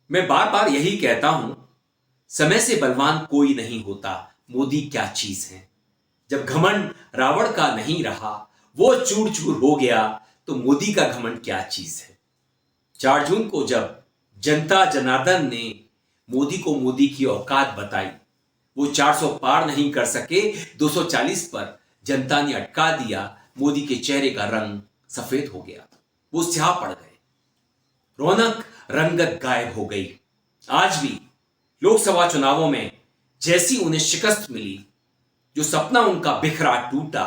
मैं बार बार यही कहता हूं, समय से बलवान कोई नहीं होता। मोदी क्या चीज है। जब घमंड रावण का नहीं रहा, वो चूर चूर हो गया, तो मोदी का घमंड क्या चीज है। 4 जून को जब जनता जनार्दन ने मोदी को मोदी की औकात बताई, वो 400 पार नहीं कर सके, 240 पर जनता ने अटका दिया। मोदी के चेहरे का रंग सफेद हो गया, वो स्याह पड़ गए, रौनक रंगत गायब हो गई। आज भी लोकसभा चुनावों में जैसी उन्हें शिकस्त मिली, जो सपना उनका बिखरा टूटा,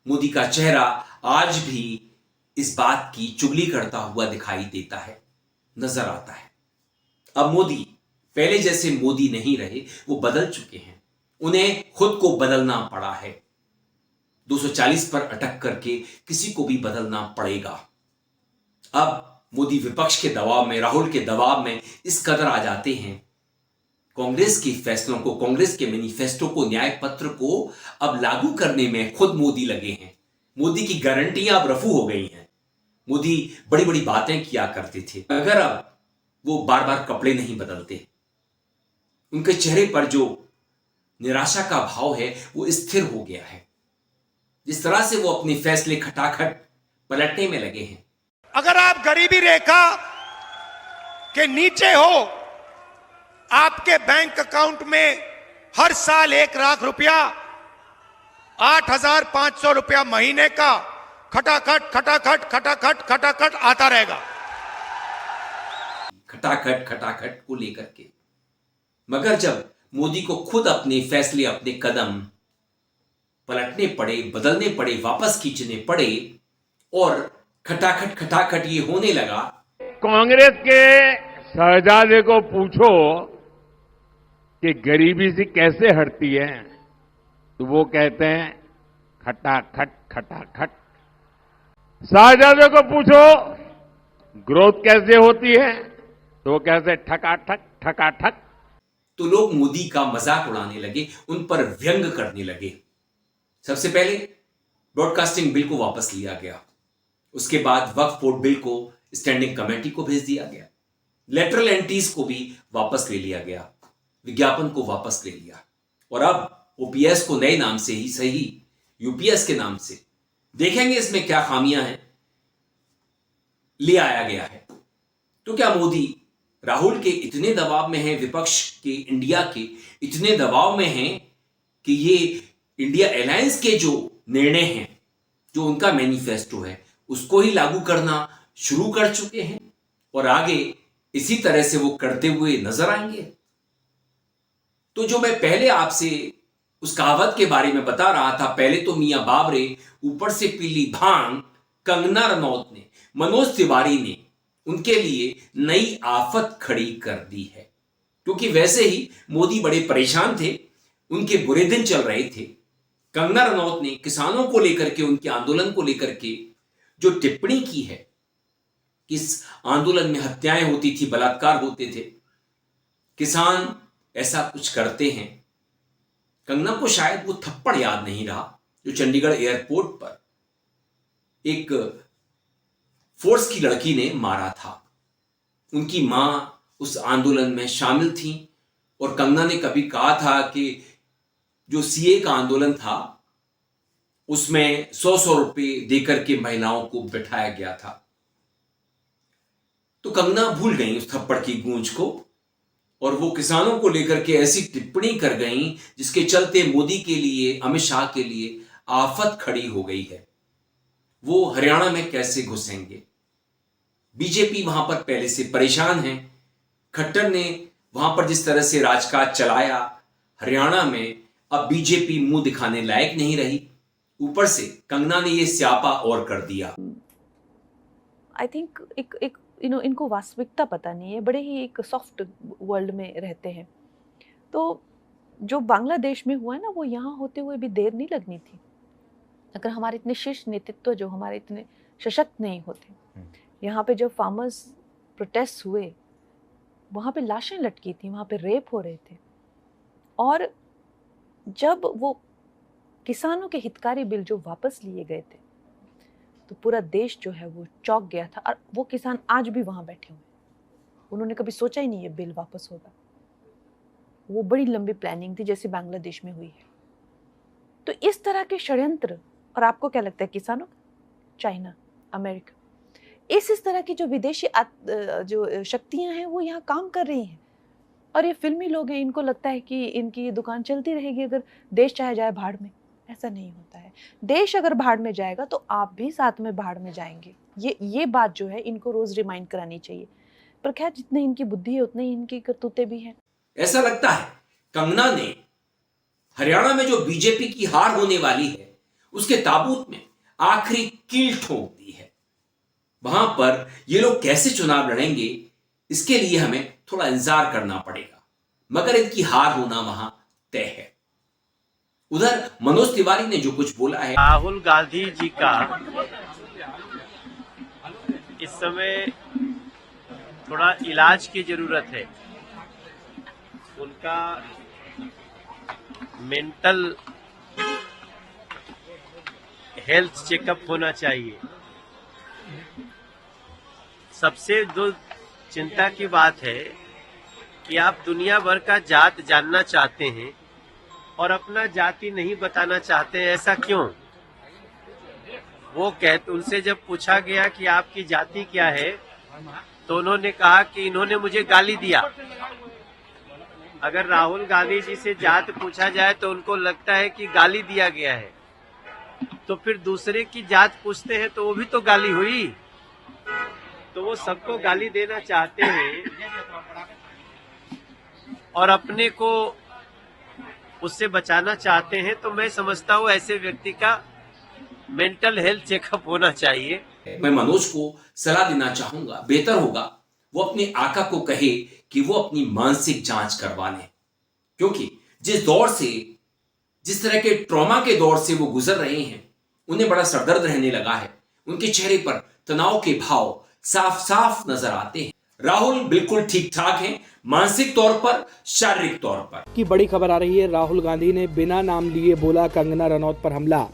मोदी का चेहरा आज भी इस बात की चुगली करता हुआ दिखाई देता है, नजर आता है। अब मोदी पहले जैसे मोदी नहीं रहे, वो बदल चुके हैं। उन्हें खुद को बदलना पड़ा है। 240 पर अटक करके किसी को भी बदलना पड़ेगा। अब मोदी विपक्ष के दबाव में, राहुल के दबाव में इस कदर आ जाते हैं। कांग्रेस के फैसलों को, कांग्रेस के मैनिफेस्टो को, न्याय पत्र को अब लागू करने में खुद मोदी लगे हैं। मोदी की गारंटियां अब रफू हो गई हैं। मोदी बड़ी बड़ी बातें किया करते थे, अगर अब वो बार बार कपड़े नहीं बदलते, उनके चेहरे पर जो निराशा का भाव है वो स्थिर हो गया है। जिस तरह से वो अपने फैसले खटाखट पलटने में लगे हैं। अगर आप गरीबी रेखा के नीचे हो, आपके बैंक अकाउंट में हर साल 1 लाख रुपया, 8,500 रुपया महीने का खटाखट खटाखट खटाखट खटाखट आता रहेगा। खटाखट खटाखट को लेकर के, मगर जब मोदी को खुद अपने फैसले, अपने कदम पलटने पड़े, बदलने पड़े, वापस खींचने पड़े और खटाखट खटाखट ये होने लगा। कांग्रेस के शहजादे को पूछो कि गरीबी से कैसे हटती है, तो वो कहते हैं खटाखट खटाखट। शहजादे को पूछो ग्रोथ कैसे होती है, तो वो कहते हैं ठकाठक ठकाठक। तो लोग मोदी का मजाक उड़ाने लगे, उन पर व्यंग करने लगे। सबसे पहले ब्रॉडकास्टिंग बिल को वापस लिया गया, उसके बाद वक्फ बोर्ड बिल को स्टैंडिंग कमेटी को भेज दिया गया, लेटरल एंट्रीज को भी वापस ले लिया गया, विज्ञापन को वापस ले लिया, और अब ओपीएस को नए नाम से ही सही, यूपीएस के नाम से, देखेंगे इसमें क्या खामियां हैं, ले आया गया है। तो क्या मोदी राहुल के इतने दबाव में है, विपक्ष के, इंडिया के इतने दबाव में हैं कि ये इंडिया अलायंस के जो निर्णय हैं, जो उनका मैनिफेस्टो है, उसको ही लागू करना शुरू कर चुके हैं और आगे इसी तरह से वो करते हुए नजर आएंगे। तो जो मैं पहले आपसे उस कहावत के बारे में बता रहा था, पहले तो मियां बाबरे, ऊपर से पीली भांग, कंगना रनौत ने, मनोज तिवारी ने उनके लिए नई आफत खड़ी कर दी है। क्योंकि वैसे ही मोदी बड़े परेशान थे, उनके बुरे दिन चल रहे थे। कंगना रनौत ने किसानों को लेकर के, उनके आंदोलन को लेकर के जो टिप्पणी की है, इस आंदोलन में हत्याएं होती थी, बलात्कार होते थे, किसान ऐसा कुछ करते हैं। कंगना को शायद वो थप्पड़ याद नहीं रहा जो चंडीगढ़ एयरपोर्ट पर एक फोर्स की लड़की ने मारा था। उनकी मां उस आंदोलन में शामिल थी और कंगना ने कभी कहा था कि जो सीए का आंदोलन था उसमें 100-100 रुपए देकर के महिलाओं को बिठाया गया था। तो कंगना भूल गई उस थप्पड़ की गूंज को और वो किसानों को लेकर के ऐसी टिप्पणी कर गई जिसके चलते मोदी के लिए, अमित शाह के लिए आफत खड़ी हो गई है। वो हरियाणा में कैसे घुसेंगे? बीजेपी वहां पर पहले से परेशान है। खट्टर ने वहां पर जिस तरह से राजकाज चलाया हरियाणा में, अब बीजेपी मुंह दिखाने लायक नहीं रही। ऊपर से कंगना ने ये स्यापा और कर दिया। आई थिंक एक इनको वास्तविकता पता नहीं है, बड़े ही एक सॉफ्ट वर्ल्ड में रहते हैं। तो जो बांग्लादेश में हुआ है ना, वो यहाँ होते हुए भी देर नहीं लगनी थी। अगर हमारे इतने शीर्ष नेतृत्व जो हमारे इतने सशक्त नहीं होते, यहाँ पे जब फार्मर्स प्रोटेस्ट हुए, वहाँ पे लाशें लटकी थी, वहाँ पे रेप हो रहे थे, और जब वो किसानों के हितकारी बिल जो वापस लिए गए थे, तो पूरा देश जो है वो चौंक गया था। और वो किसान आज भी वहाँ बैठे हुए हैं। उन्होंने कभी सोचा ही नहीं ये बिल वापस होगा। वो बड़ी लंबी प्लानिंग थी जैसे बांग्लादेश में हुई है। तो इस तरह के षड्यंत्र, और आपको क्या लगता है किसानों, चाइना, अमेरिका, इस तरह की जो विदेशी जो शक्तियां हैं वो यहाँ काम कर रही हैं। और ये फिल्मी लोग हैं, इनको लगता है कि इनकी ये दुकान चलती रहेगी अगर देश चाहे जाए भाड़ में। ऐसा नहीं होता है। देश अगर भाड़ में जाएगा तो आप भी साथ में भाड़ में जाएंगे। ये बात जो है इनको रोज रिमाइंड करानी चाहिए। पर खैर, जितनी इनकी बुद्धि है उतनी इनकी करतूतें भी हैं। ऐसा लगता है कंगना ने हरियाणा में जो बीजेपी की हार होने वाली है उसके ताबूत में आखिरी कील ठोक दी है। वहां पर ये लोग कैसे चुनाव लड़ेंगे इसके लिए हमें थोड़ा इंतजार करना पड़ेगा, मगर इनकी हार होना वहां तय है। उधर मनोज तिवारी ने जो कुछ बोला है, राहुल गांधी जी का इस समय थोड़ा इलाज की जरूरत है। उनका मेंटल हेल्थ चेकअप होना चाहिए। सबसे जो चिंता की बात है कि आप दुनिया भर का जात जानना चाहते हैं और अपना जाति नहीं बताना चाहते हैं, ऐसा क्यों? वो उनसे जब पूछा गया कि आपकी जाति क्या है तो उन्होंने कहा कि इन्होंने मुझे गाली दिया। अगर राहुल गांधी जी से जात पूछा जाए तो उनको लगता है कि गाली दिया गया है, तो फिर दूसरे की जात पूछते हैं तो वो भी तो गाली हुई। तो वो सबको गाली देना चाहते हैं और अपने को उससे बचाना चाहते हैं। तो मैं समझता हूँ ऐसे व्यक्ति का मेंटल हेल्थ चेकअप होना चाहिए। मैं मनोज को सलाह देना चाहूंगा, बेहतर होगा वो अपने आका को कहे कि वो अपनी मानसिक जांच करवा लें, क्योंकि जिस तरह के ट्रॉमा के दौर से वो गुजर रहे हैं उन्हें बड़ा सरदर्द रहने लगा है। उनके चेहरे पर तनाव के भाव साफ साफ नजर आते हैं। राहुल बिल्कुल ठीक ठाक हैं, मानसिक तौर पर, शारीरिक तौर पर। की बड़ी खबर आ रही है। राहुल गांधी ने बिना नाम लिए बोला कंगना रनौत पर हमला।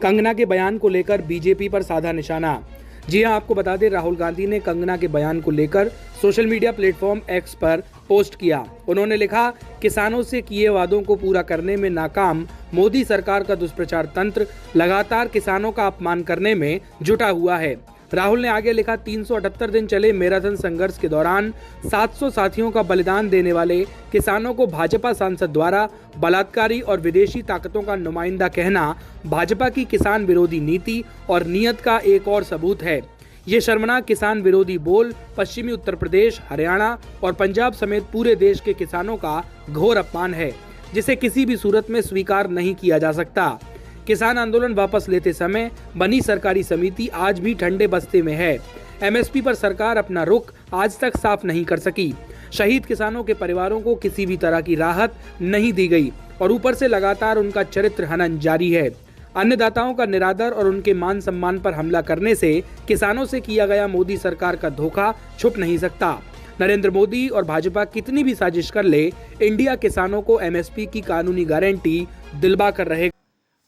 कंगना के बयान को लेकर बीजेपी पर साधा निशाना। जी हां, आपको बता दें, राहुल गांधी ने कंगना के बयान को लेकर सोशल मीडिया प्लेटफॉर्म एक्स पर पोस्ट किया। उन्होंने लिखा, किसानों से किए वादों को पूरा करने में नाकाम मोदी सरकार का दुष्प्रचार तंत्र लगातार किसानों का अपमान करने में जुटा हुआ है। राहुल ने आगे लिखा, 378 दिन चले मैराथन संघर्ष के दौरान 700 साथियों का बलिदान देने वाले किसानों को भाजपा सांसद द्वारा बलात्कारी और विदेशी ताकतों का नुमाइंदा कहना भाजपा की किसान विरोधी नीति और नीयत का एक और सबूत है। ये शर्मनाक किसान विरोधी बोल पश्चिमी उत्तर प्रदेश, हरियाणा और पंजाब समेत पूरे देश के किसानों का घोर अपमान है, जिसे किसी भी सूरत में स्वीकार नहीं किया जा सकता। किसान आंदोलन वापस लेते समय बनी सरकारी समिति आज भी ठंडे बस्ते में है। एमएसपी पर सरकार अपना रुख आज तक साफ नहीं कर सकी। शहीद किसानों के परिवारों को किसी भी तरह की राहत नहीं दी गई और ऊपर से लगातार उनका चरित्र हनन जारी है। अन्नदाताओं का निरादर और उनके मान सम्मान पर हमला करने से किसानों से किया गया मोदी सरकार का धोखा छुप नहीं सकता। नरेंद्र मोदी और भाजपा कितनी भी साजिश कर ले, इंडिया किसानों को एमएसपी की कानूनी गारंटी दिलवा कर रहेगा।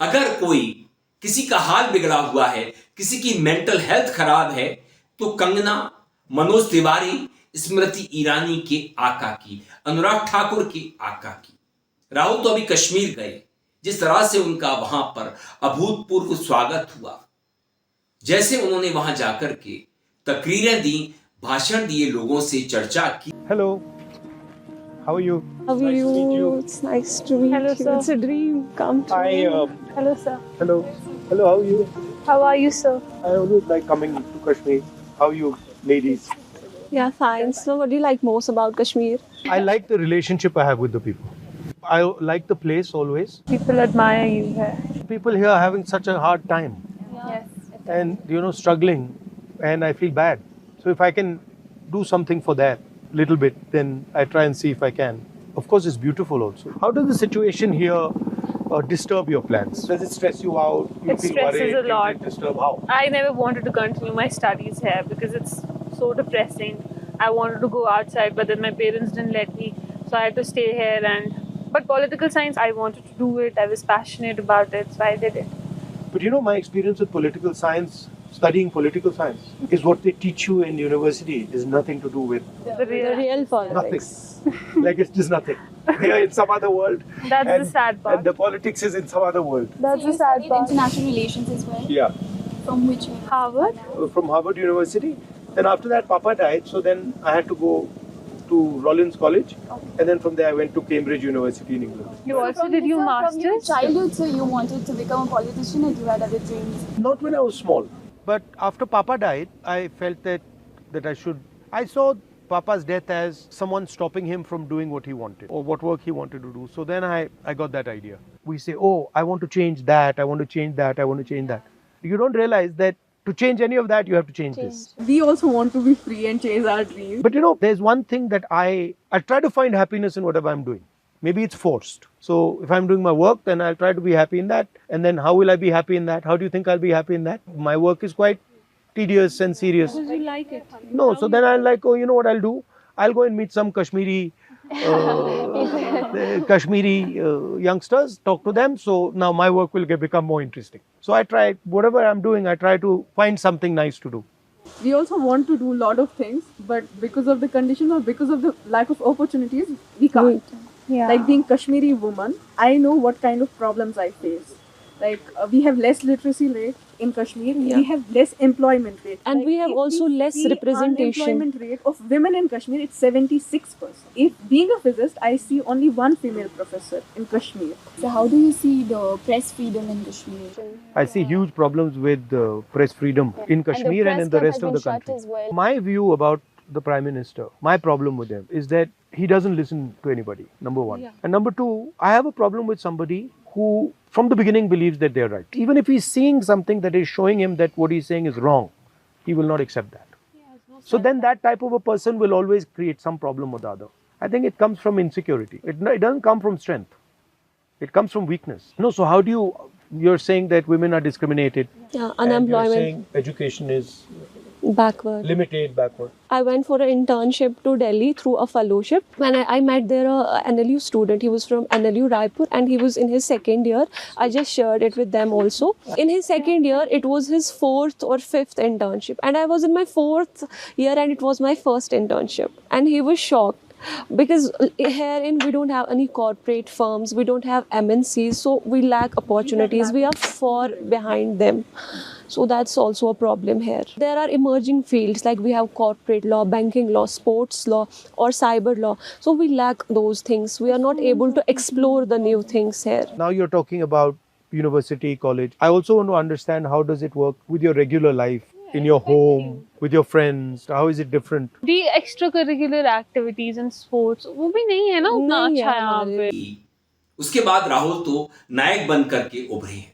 अगर कोई किसी का हाल बिगड़ा हुआ है, किसी की मेंटल हेल्थ खराब है, तो कंगना, मनोज तिवारी, स्मृति ईरानी के आका की, अनुराग ठाकुर के आका की। राहुल तो अभी कश्मीर गए, जिस तरह से उनका वहां पर अभूतपूर्व स्वागत हुआ, जैसे उन्होंने वहां जाकर के तकरीरें दी, भाषण दिए, लोगों से चर्चा की। Hello. How are you? How are you? It's nice to meet Hello, you. sir. It's a dream come true. Hello, sir. Hello. Hello, how are you? How are you, sir? I always like coming to Kashmir. How are you, ladies? Yeah, fine. So, what do you like most about Kashmir? I like the relationship I have with the people. I like the place always. People admire you here. People here are having such a hard time Yes. and, struggling, and I feel bad. So, if I can do something for that, little bit, then I try and see if I can. Of course, it's beautiful also. How does the situation here disturb your plans? Does it stress you out? You It feel stresses worried? a You lot. feel disturbed? How? I never wanted to continue my studies here because it's so depressing. I wanted to go outside, but then my parents didn't let me, so I had to stay here. But political science, I wanted to do it. I was passionate about it, so I did it. But my experience with political science studying political science is what they teach you in university is nothing to do with The real politics. nothing. Like it's just nothing. They are in some other world. That's the sad part. And the politics is in some other world. That's the sad part. International relations as well. Yeah. From which one? Harvard? From Harvard University. Then after that, Papa died. So then I had to go to Rollins College. And then from there, I went to Cambridge University in England. You also did your From your masters? childhood, so you wanted to become a politician, or you had other dreams? Not when I was small. But after Papa died, I felt that I should. I saw Papa's death as someone stopping him from doing what he wanted or what work he wanted to do. So then I got that idea. We say, oh, I want to change that, I want to change that, I want to change that. You don't realize that to change any of that, you have to change this. We also want to be free and chase our dreams. But there's one thing that I try to find happiness in whatever I'm doing. Maybe it's forced. So if I'm doing my work, then I'll try to be happy in that. And then how will I be happy in that? How do you think I'll be happy in that? My work is quite tedious and serious. Because you like it. No, so then I'm like, oh, you know what I'll do? I'll go and meet some Kashmiri youngsters, talk to them. So now my work will become more interesting. So I try, whatever I'm doing, I try to find something nice to do. We also want to do a lot of things, but because of the conditions or because of the lack of opportunities, we can't. Yeah. Like being Kashmiri woman, I know what kind of problems I face. Like we have less literacy rate in Kashmir. Yeah. We have less employment rate, And Like, we have if also we less see representation. Unemployment rate of women in Kashmir, it's 76%. If being a physicist, I see only one female professor in Kashmir. So how do you see the press freedom in Kashmir? I see huge problems with press freedom in Kashmir and in the rest of the country. My view about the Prime Minister, my problem with him is that he doesn't listen to anybody, number one. Yeah. And number two, I have a problem with somebody who from the beginning believes that they're right. Even if he's seeing something that is showing him that what he's saying is wrong, he will not accept that. So then that type of a person will always create some problem with the other. I think it comes from insecurity. It doesn't come from strength. It comes from weakness. No, so how do you're saying that women are discriminated. Yeah, and you're unemployment saying education is backward. limited, backward. I went for an internship to Delhi through a fellowship. When I met there a NLU student, he was from NLU Raipur and he was in his second year. I just shared it with them also. In his second year, it was his 4th or 5th internship. And I was in my 4th year and it was my first internship. And he was shocked. Because herein we don't have any corporate firms, we don't have MNCs, so we lack opportunities, we are far behind them. So that's also a problem here. There are emerging fields like we have corporate law, banking law, sports law or cyber law. So we lack those things. We are not able to explore the new things here. Now you're talking about university, college. I also want to understand how does it work with your regular life, in your home, with your friends. How is it different? The extracurricular activities and sports वो भी नहीं है ना उतना अच्छा यहाँ पे. उसके बाद राहुल तो नायक बन करके उभरे हैं.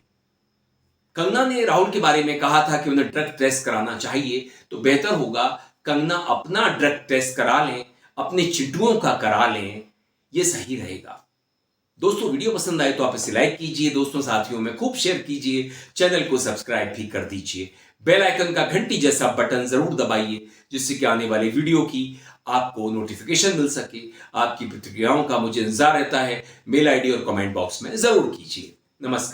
कंगना ने राहुल के बारे में कहा था कि उन्हें ड्रग टेस्ट कराना चाहिए, तो बेहतर होगा कंगना अपना ड्रग टेस्ट करा लें, अपने चिड्डुओं का करा लें, ये सही रहेगा. दोस्तों वीडियो पसंद आए तो आप इसे लाइक कीजिए, दोस्तों साथियों में खूब शेयर कीजिए, चैनल को सब्सक्राइब भी कर दीजिए, बेल आइकन का घंटी जैसा बटन जरूर दबाइए जिससे कि आने वाले वीडियो की आपको नोटिफिकेशन मिल सके. आपकी प्रतिक्रियाओं का मुझे इंतजार रहता है. मेल आईडी और कमेंट बॉक्स में जरूर कीजिए. नमस्कार.